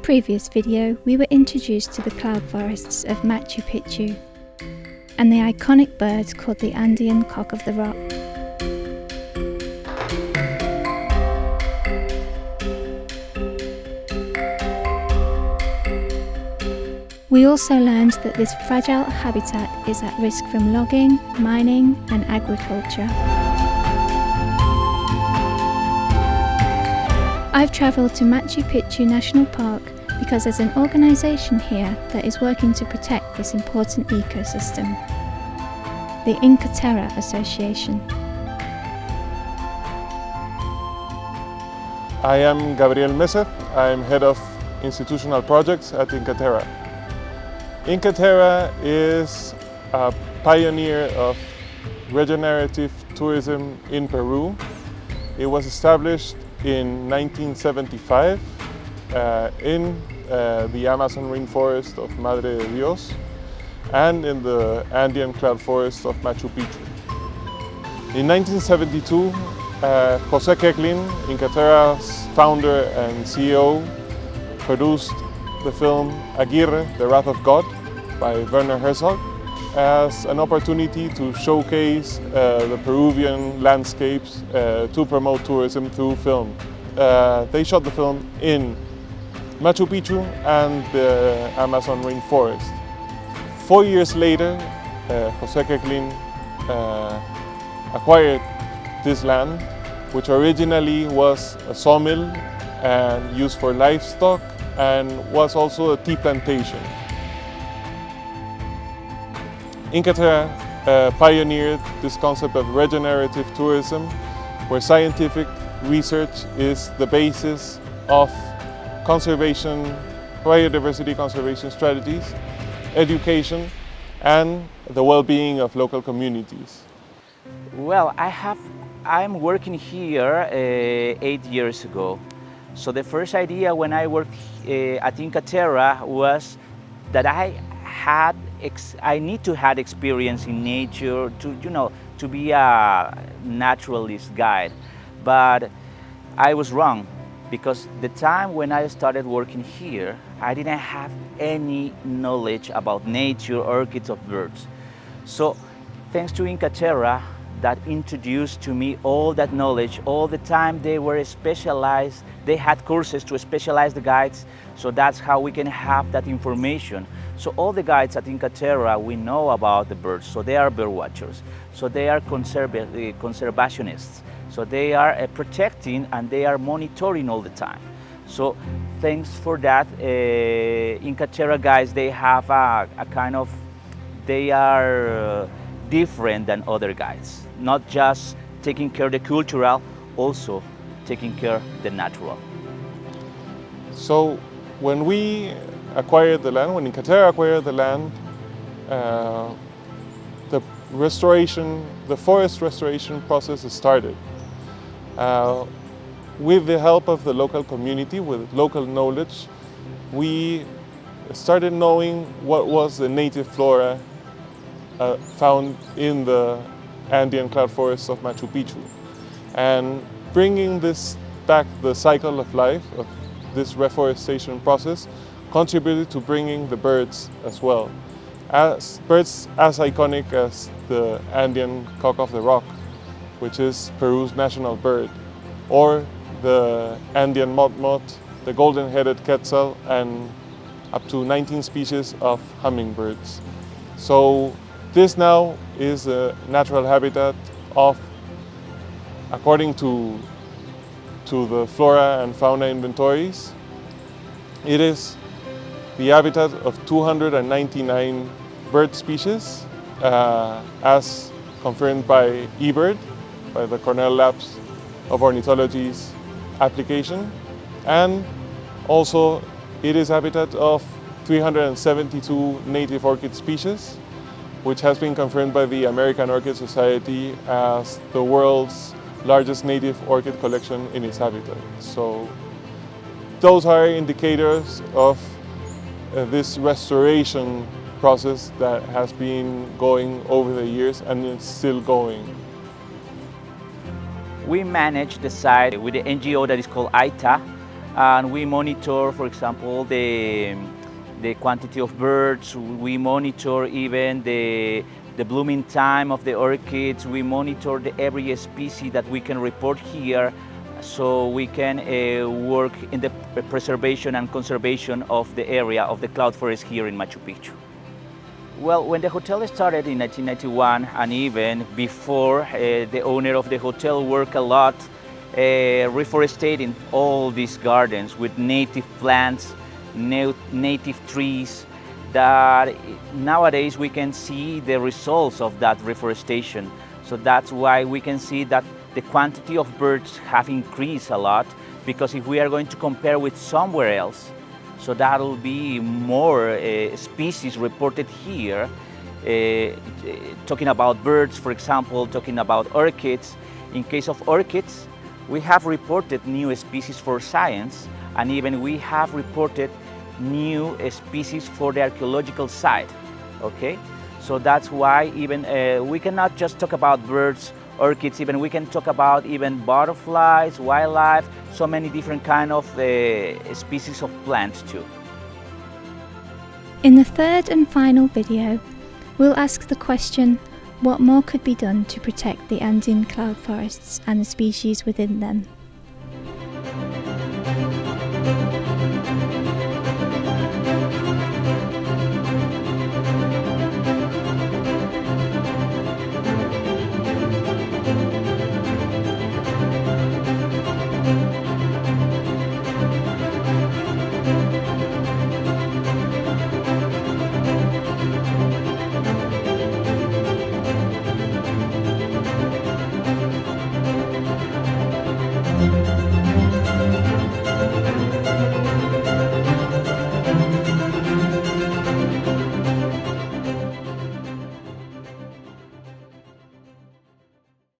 previous video, we were introduced to the cloud forests of Machu Picchu and the iconic bird called the Andean cock of the rock. We also learned that this fragile habitat is at risk from logging, mining and agriculture. I've travelled to Machu Picchu National Park because there's an organisation here that is working to protect this important ecosystem, the Inca Terra Association. I am Gabriel Messer. I'm head of institutional projects at Inca Terra. Inca Terra is a pioneer of regenerative tourism in Peru. It was established in 1975 in the Amazon rainforest of Madre de Dios and in the Andean cloud forest of Machu Picchu. In 1972, José Keklin, Inca Terra's founder and CEO, produced the film Aguirre, The Wrath of God by Werner Herzog as an opportunity to showcase the Peruvian landscapes to promote tourism through film. They shot the film in Machu Picchu and the Amazon rainforest. 4 years later, José Keklin acquired this land, which originally was a sawmill and used for livestock and was also a tea plantation. Inca Terra pioneered this concept of regenerative tourism, where scientific research is the basis of conservation, biodiversity conservation strategies, education, and the well-being of local communities. Well, I'm working here 8 years ago. So the first idea when I worked at Inca Terra was that I need to have experience in nature to be a naturalist guide. But I was wrong, because the time when I started working here, I didn't have any knowledge about nature, orchids, or birds. So thanks to Inca Terra, that introduced to me all that knowledge. All the time they were specialized, they had courses to specialize the guides, so that's how we can have that information. So all the guides at Inca Terra, we know about the birds, so they are bird watchers, so they are conservationists, so they are protecting and they are monitoring all the time. So thanks for that, Inca Terra guides, they have a kind of, they are different than other guides, not just taking care of the cultural, also taking care of the natural. So when we acquired the land, when Inca Terra acquired the land, the forest restoration process started. With the help of the local community, with local knowledge, we started knowing what was the native flora found in the Andean cloud forests of Machu Picchu. And bringing this back, the cycle of life of this reforestation process, contributed to bringing the birds as well. Birds as iconic as the Andean cock of the rock, which is Peru's national bird, or the Andean motmot, the golden-headed quetzal, and up to 19 species of hummingbirds. So this now is a natural habitat of, according to the flora and fauna inventories, it is the habitat of 299 bird species, as confirmed by eBird, by the Cornell Labs of Ornithology's application. And also it is habitat of 372 native orchid species, which has been confirmed by the American Orchid Society as the world's largest native orchid collection in its habitat. So those are indicators of this restoration process that has been going over the years and it's still going. We manage the site with the NGO that is called ITA, and we monitor, for example, the quantity of birds. We monitor even the blooming time of the orchids. We monitor every species that we can report here, so we can work in the preservation and conservation of the area of the cloud forest here in Machu Picchu. Well, when the hotel started in 1991, and even before, the owner of the hotel worked a lot reforestating all these gardens with native plants, native trees, that nowadays we can see the results of that reforestation. So that's why we can see that the quantity of birds have increased a lot, because if we are going to compare with somewhere else, so that will be more species reported here. Talking about birds, for example, talking about orchids. In case of orchids, we have reported new species for science, and even we have reported new species for the archaeological site, okay? So that's why even we cannot just talk about birds, orchids, even we can talk about even butterflies, wildlife, so many different kind of species of plants too. In the third and final video, we'll ask the question, what more could be done to protect the Andean cloud forests and the species within them?